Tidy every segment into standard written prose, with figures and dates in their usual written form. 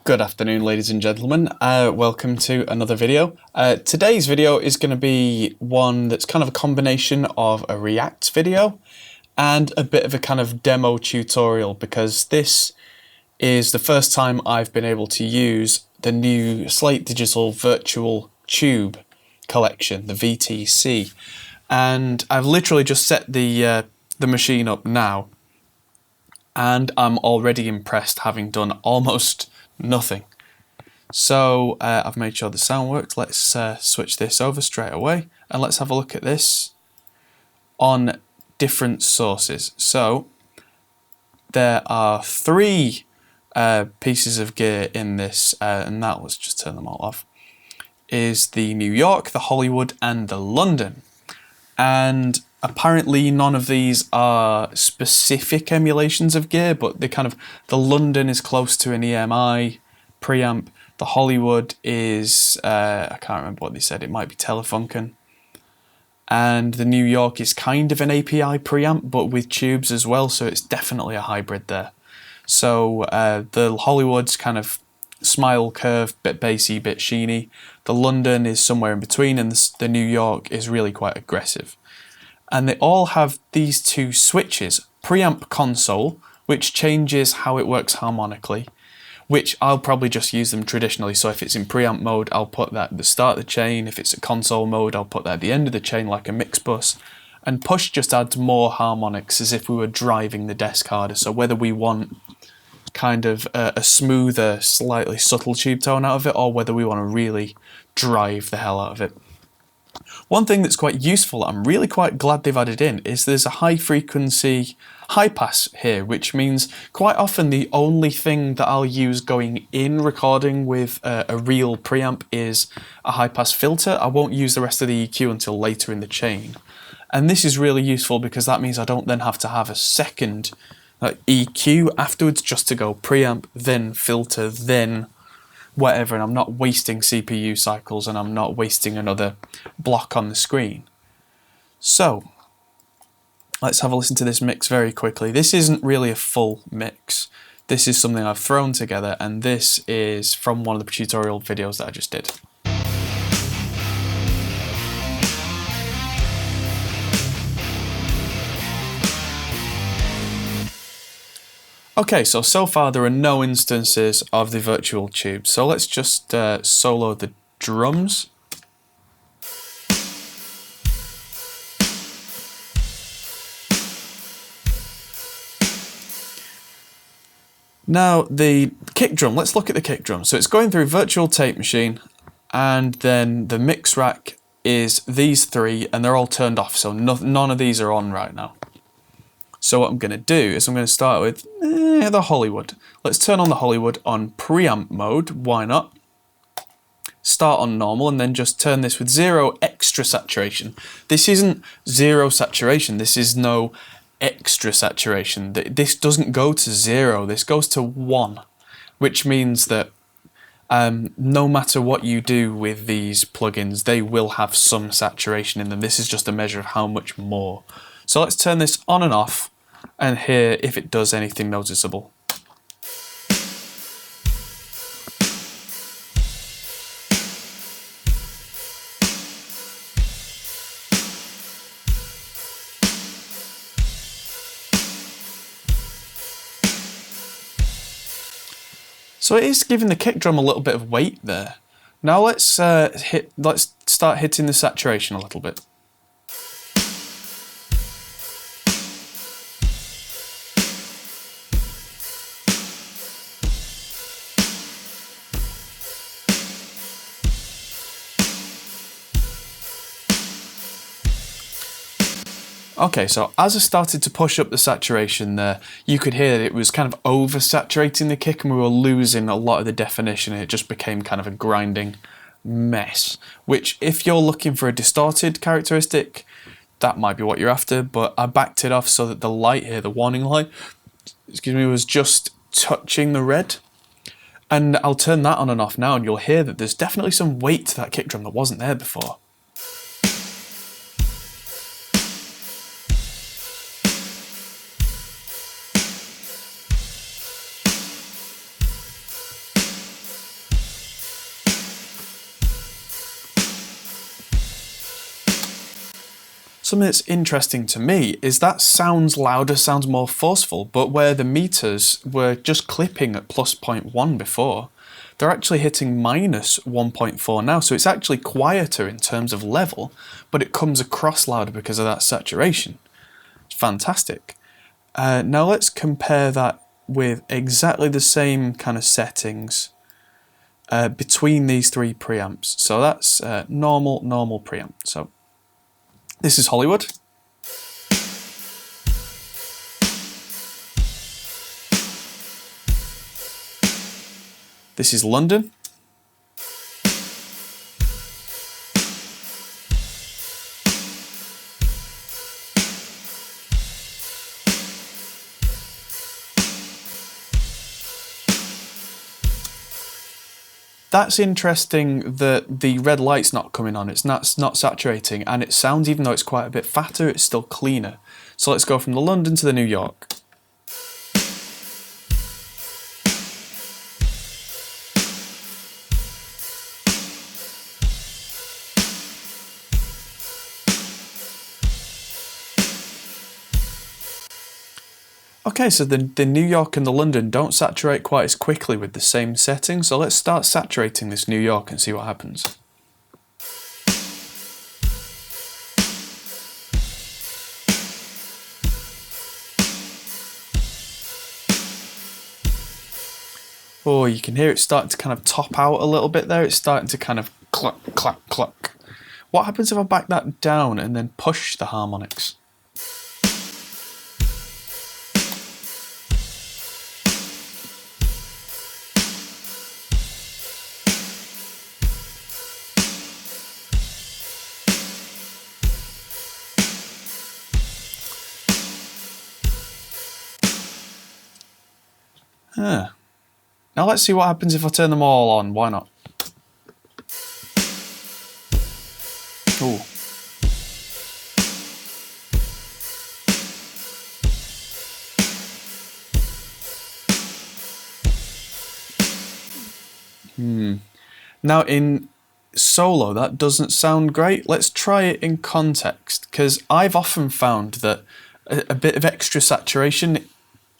Good afternoon, ladies and gentlemen. Welcome to another video. Today's video is going to be one that's kind of a combination of a React video and a bit of a kind of demo tutorial, because this is the first time I've been able to use the new Slate Digital Virtual Tube collection, the VTC. And I've literally just set the machine up now, and I'm already impressed, having done almost nothing. So I've made sure the sound works. Let's switch this over straight away and let's have a look at this on different sources. So there are three pieces of gear in this, and that, let's just turn them all off, is the New York, the Hollywood and the London. And apparently none of these are specific emulations of gear, but the London is close to an EMI preamp. The Hollywood is, I can't remember what they said, it might be Telefunken. And the New York is kind of an API preamp, but with tubes as well, so it's definitely a hybrid there. So the Hollywood's kind of smile curve, bit bassy, bit sheeny. The London is somewhere in between, and the New York is really quite aggressive. And they all have these two switches: preamp console, which changes how it works harmonically, which I'll probably just use them traditionally. So if it's in preamp mode, I'll put that at the start of the chain. If it's a console mode, I'll put that at the end of the chain like a mix bus. And push just adds more harmonics, as if we were driving the desk harder. So whether we want kind of a smoother, slightly subtle tube tone out of it, or whether we want to really drive the hell out of it. One thing that's quite useful, I'm really quite glad they've added in, is there's a high frequency high pass here, which means quite often the only thing that I'll use going in recording with a real preamp is a high pass filter. I won't use the rest of the EQ until later in the chain. And this is really useful because that means I don't then have to have a second EQ afterwards just to go preamp, then filter, then whatever, and I'm not wasting CPU cycles and I'm not wasting another block on the screen. So let's have a listen to this mix very quickly. This isn't really a full mix. This is something I've thrown together, and this is from one of the tutorial videos that I just did. Okay, so far there are no instances of the virtual tube. So let's just solo the drums. Now the kick drum, let's look at the kick drum. So it's going through virtual tape machine, and then the mix rack is these three, and they're all turned off, so none of these are on right now. So what I'm going to do is I'm going to start with the Hollywood. Let's turn on the Hollywood on preamp mode, why not? Start on normal, and then just turn this with 0 extra saturation. This isn't 0 saturation, this is no extra saturation. This doesn't go to 0, this goes to 1, which means that no matter what you do with these plugins, they will have some saturation in them. This is just a measure of how much more. So let's turn this on and off and hear if it does anything noticeable. So it is giving the kick drum a little bit of weight there. Now let's start hitting the saturation a little bit. Okay, so as I started to push up the saturation there, you could hear that it was kind of oversaturating the kick, and we were losing a lot of the definition, and it just became kind of a grinding mess. Which, if you're looking for a distorted characteristic, that might be what you're after, but I backed it off so that the light here, the warning light, was just touching the red. And I'll turn that on and off now, and you'll hear that there's definitely some weight to that kick drum that wasn't there before. Something that's interesting to me is that sounds louder, sounds more forceful, but where the meters were just clipping at plus 0.1 before, they're actually hitting minus 1.4 now, so it's actually quieter in terms of level, but it comes across louder because of that saturation. It's fantastic. Now let's compare that with exactly the same kind of settings between these three preamps. So that's normal preamp. So this is Hollywood. This is London. That's interesting that the red light's not coming on, it's not saturating, and it sounds, even though it's quite a bit fatter, it's still cleaner. So let's go from the London to the New York. Okay, so the New York and the London don't saturate quite as quickly with the same setting, so let's start saturating this New York and see what happens. Oh, you can hear it starting to kind of top out a little bit there. It's starting to kind of cluck, cluck, cluck. What happens if I back that down and then push the harmonics? Now let's see what happens if I turn them all on. Why not? Ooh. Now in solo that doesn't sound great. Let's try it in context, because I've often found that a bit of extra saturation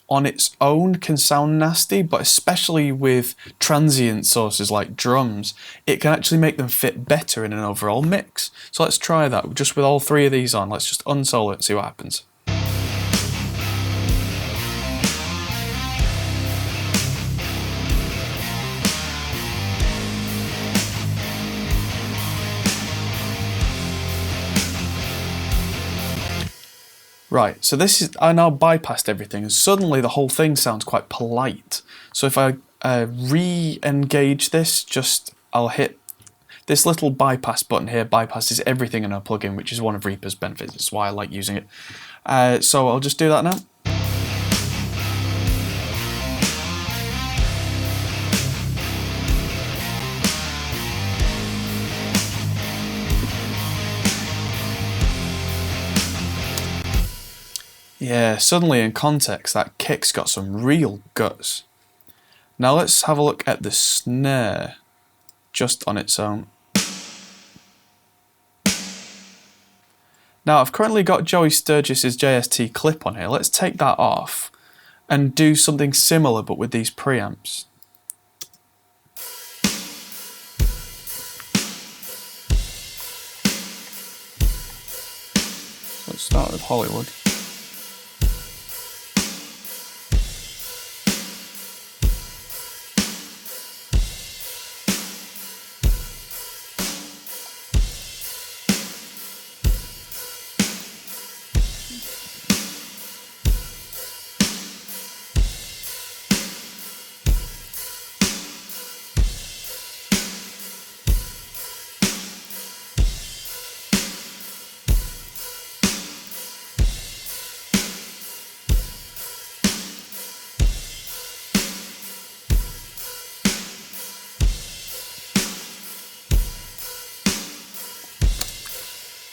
on its own can sound nasty, but especially with transient sources like drums, it can actually make them fit better in an overall mix. So let's try that, just with all three of these on. Let's just unsolo it and see what happens. Right, so this is, I now bypassed everything and suddenly the whole thing sounds quite polite. So if I re-engage this, I'll hit this little bypass button here, bypasses everything in our plugin, which is one of Reaper's benefits. That's why I like using it. So I'll just do that now. Yeah, suddenly in context, that kick's got some real guts. Now let's have a look at the snare, just on its own. Now I've currently got Joey Sturgis's JST clip on here. Let's take that off and do something similar but with these preamps. So let's start with Hollywood.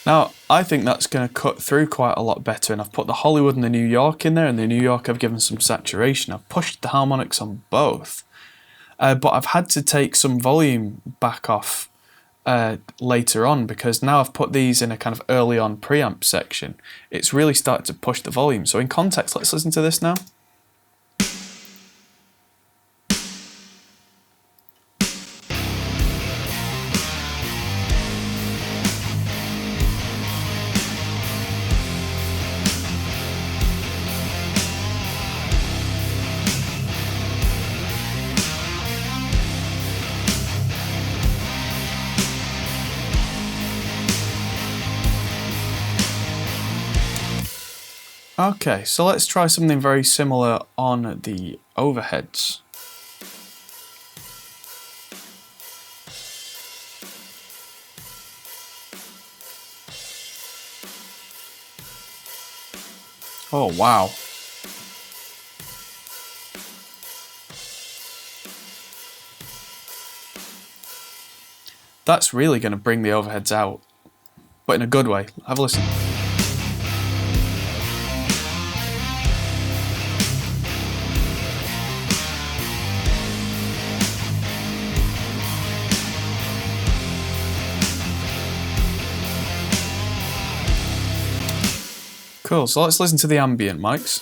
Now, I think that's going to cut through quite a lot better, and I've put the Hollywood and the New York in there, and the New York I've given some saturation. I've pushed the harmonics on both, but I've had to take some volume back off later on, because now I've put these in a kind of early on preamp section, it's really started to push the volume. So in context, let's listen to this now. Okay, so let's try something very similar on the overheads. Oh wow. That's really going to bring the overheads out, but in a good way. Have a listen. Cool, so let's listen to the ambient mics.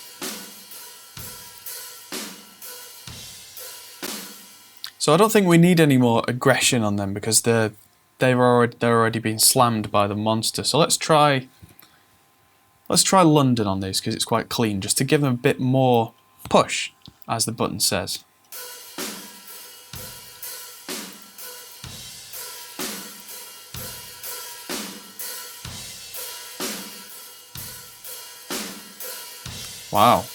So I don't think we need any more aggression on them because they're already been slammed by the monster. So let's try London on these because it's quite clean, just to give them a bit more push, as the button says. Wow.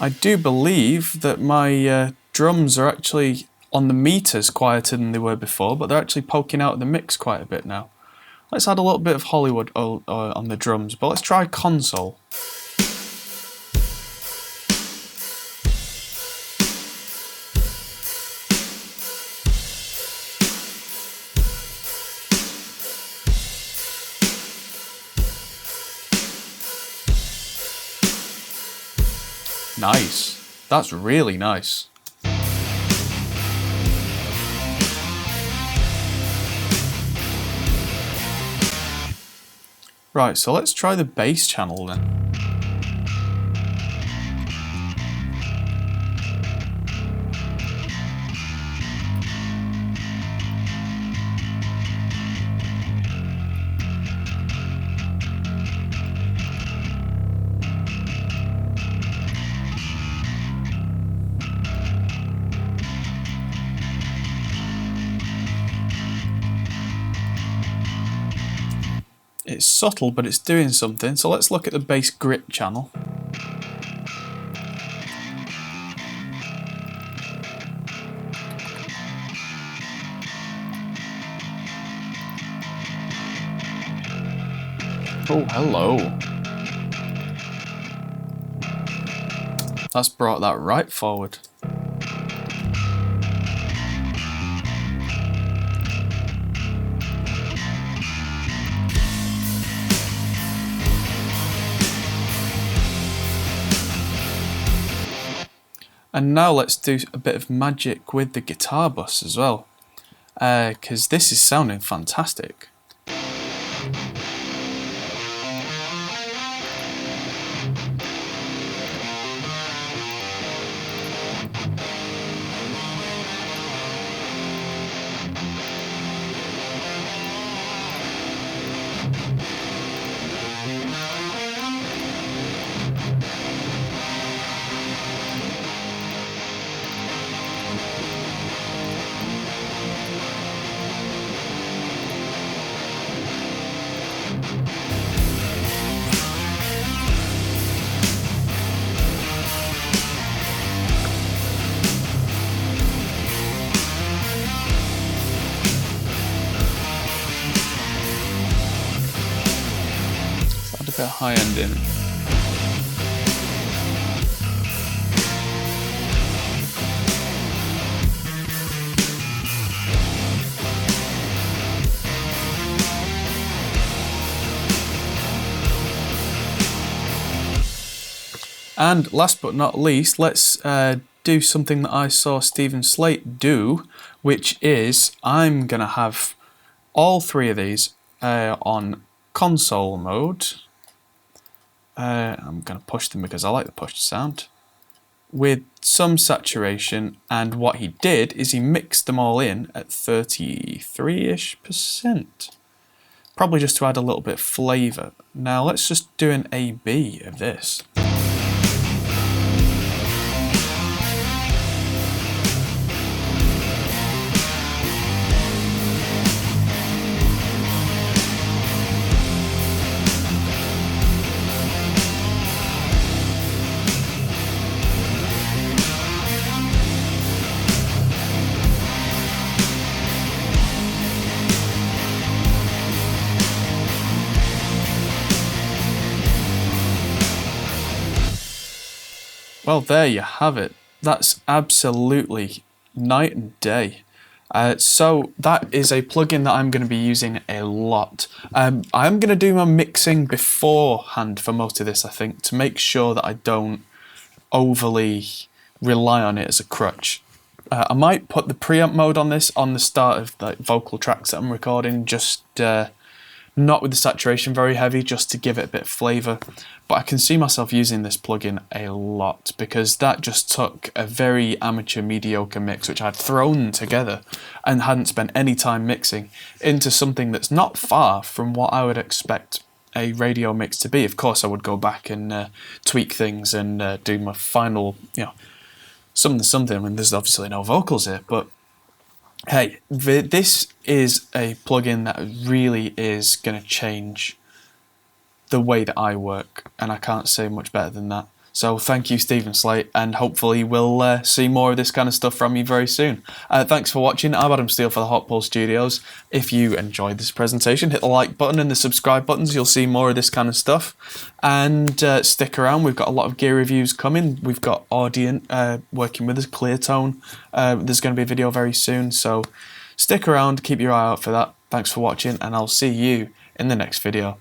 I do believe that my drums are actually on the meters quieter than they were before, but they're actually poking out of the mix quite a bit now. Let's add a little bit of Hollywood on the drums, but let's try console. Nice. That's really nice. Right, so let's try the bass channel then. It's subtle, but it's doing something. So let's look at the bass grit channel. Oh, hello. That's brought that right forward. And now let's do a bit of magic with the guitar bus as well, because this is sounding fantastic. bit of high end in. And last but not least, let's do something that I saw Steven Slate do, which is I'm going to have all three of these on console mode. I'm going to push them because I like the push sound, with some saturation, and what he did is he mixed them all in at 33-ish%. Probably just to add a little bit of flavour. Now let's just do an A-B of this. Well, there you have it. That's absolutely night and day. So that is a plugin that I'm going to be using a lot. I'm going to do my mixing beforehand for most of this, I think, to make sure that I don't overly rely on it as a crutch. I might put the preamp mode on this on the start of the vocal tracks that I'm recording, just not with the saturation very heavy, just to give it a bit of flavour. But I can see myself using this plugin a lot, because that just took a very amateur, mediocre mix, which I'd thrown together and hadn't spent any time mixing, into something that's not far from what I would expect a radio mix to be. Of course, I would go back and tweak things and do my final, something. I mean, there's obviously no vocals here, but hey, this is a plugin that really is going to change the way that I work, and I can't say much better than that. So thank you, Steven Slate, and hopefully we'll see more of this kind of stuff from you very soon. Thanks for watching. I'm Adam Steele for the Hot Pulse Studios. If you enjoyed this presentation, hit the like button and the subscribe buttons. You'll see more of this kind of stuff. And stick around. We've got a lot of gear reviews coming. We've got Audient working with us, Cleartone. There's going to be a video very soon, so stick around. Keep your eye out for that. Thanks for watching, and I'll see you in the next video.